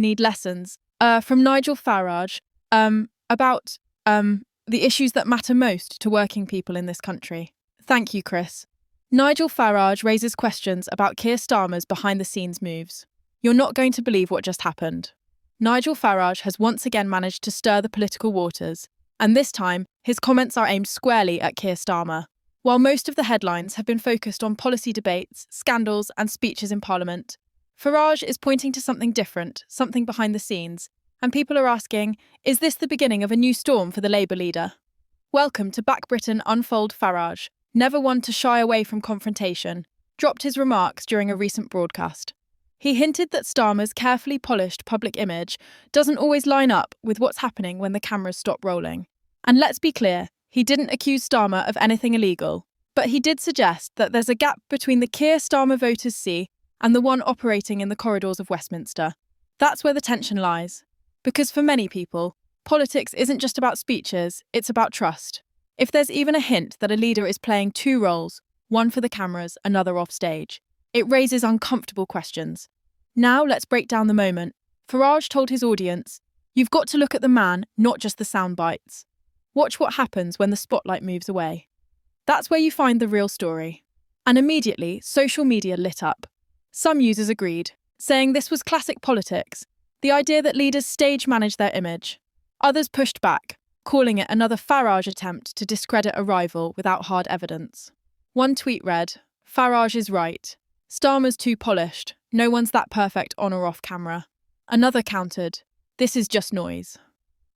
need lessons from Nigel Farage about the issues that matter most to working people in this country. Thank you, Chris. Nigel Farage raises questions about Keir Starmer's behind-the-scenes moves. You're not going to believe what just happened. Nigel Farage has once again managed to stir the political waters, and this time his comments are aimed squarely at Keir Starmer. While most of the headlines have been focused on policy debates, scandals and speeches in Parliament, Farage is pointing to something different, something behind the scenes, and people are asking, is this the beginning of a new storm for the Labour leader? Welcome to Back Britain Unfold. Farage, never one to shy away from confrontation, dropped his remarks during a recent broadcast. He hinted that Starmer's carefully polished public image doesn't always line up with what's happening when the cameras stop rolling. And let's be clear, he didn't accuse Starmer of anything illegal, but he did suggest that there's a gap between the Keir Starmer voters see and the one operating in the corridors of Westminster. That's where the tension lies. Because for many people, politics isn't just about speeches, it's about trust. If there's even a hint that a leader is playing two roles, one for the cameras, another off stage, it raises uncomfortable questions. Now let's break down the moment. Farage told his audience, "You've got to look at the man, not just the sound bites. Watch what happens when the spotlight moves away." That's where you find the real story. And immediately, social media lit up. Some users agreed, saying this was classic politics, the idea that leaders stage manage their image. Others pushed back, calling it another Farage attempt to discredit a rival without hard evidence. One tweet read, "Farage is right. Starmer's too polished. No one's that perfect on or off camera." Another countered, "This is just noise."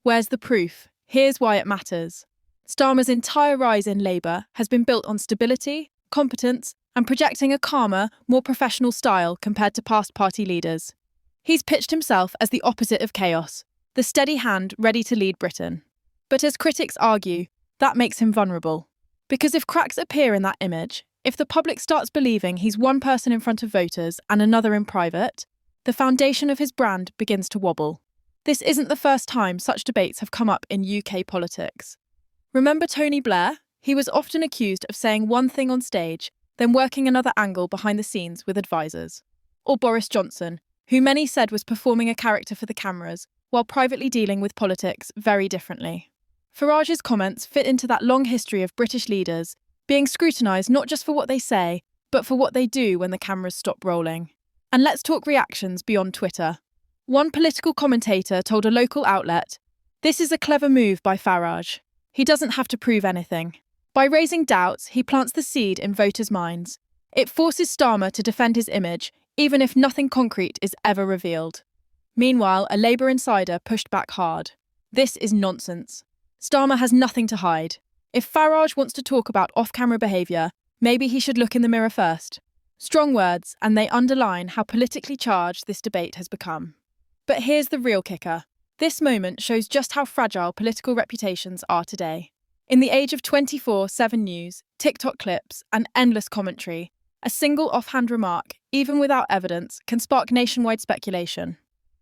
Where's the proof? Here's why it matters. Starmer's entire rise in Labour has been built on stability, competence, and projecting a calmer, more professional style compared to past party leaders. He's pitched himself as the opposite of chaos, the steady hand ready to lead Britain. But as critics argue, that makes him vulnerable. Because if cracks appear in that image, if the public starts believing he's one person in front of voters and another in private, the foundation of his brand begins to wobble. This isn't the first time such debates have come up in UK politics. Remember Tony Blair? He was often accused of saying one thing on stage, then working another angle behind the scenes with advisors. Or Boris Johnson, who many said was performing a character for the cameras, while privately dealing with politics very differently. Farage's comments fit into that long history of British leaders being scrutinised not just for what they say, but for what they do when the cameras stop rolling. And let's talk reactions beyond Twitter. One political commentator told a local outlet, "This is a clever move by Farage. He doesn't have to prove anything. By raising doubts, he plants the seed in voters' minds. It forces Starmer to defend his image, even if nothing concrete is ever revealed." Meanwhile, a Labour insider pushed back hard. "This is nonsense. Starmer has nothing to hide. If Farage wants to talk about off-camera behaviour, maybe he should look in the mirror first." Strong words, and they underline how politically charged this debate has become. But here's the real kicker. This moment shows just how fragile political reputations are today. In the age of 24/7 news, TikTok clips, and endless commentary, a single offhand remark, even without evidence, can spark nationwide speculation.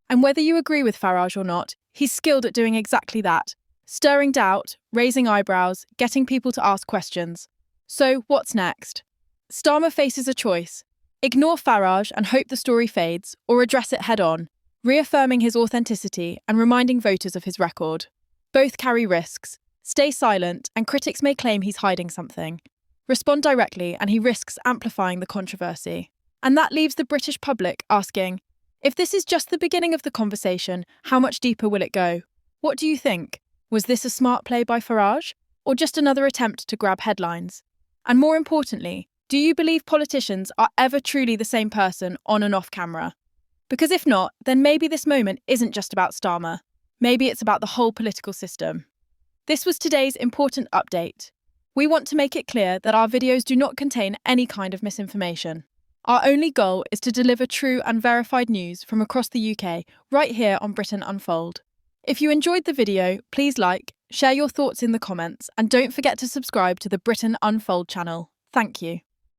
And whether you agree with Farage or not, he's skilled at doing exactly that, stirring doubt, raising eyebrows, getting people to ask questions. So, what's next? Starmer faces a choice. Ignore Farage and hope the story fades, or address it head-on, reaffirming his authenticity and reminding voters of his record. Both carry risks. Stay silent, and critics may claim he's hiding something. Respond directly, and he risks amplifying the controversy. And that leaves the British public asking, if this is just the beginning of the conversation, how much deeper will it go? What do you think? Was this a smart play by Farage, or just another attempt to grab headlines? And more importantly, do you believe politicians are ever truly the same person on and off camera? Because if not, then maybe this moment isn't just about Starmer. Maybe it's about the whole political system. This was today's important update. We want to make it clear that our videos do not contain any kind of misinformation. Our only goal is to deliver true and verified news from across the UK, right here on Britain Unfold. If you enjoyed the video, please like, share your thoughts in the comments, and don't forget to subscribe to the Britain Unfold channel. Thank you.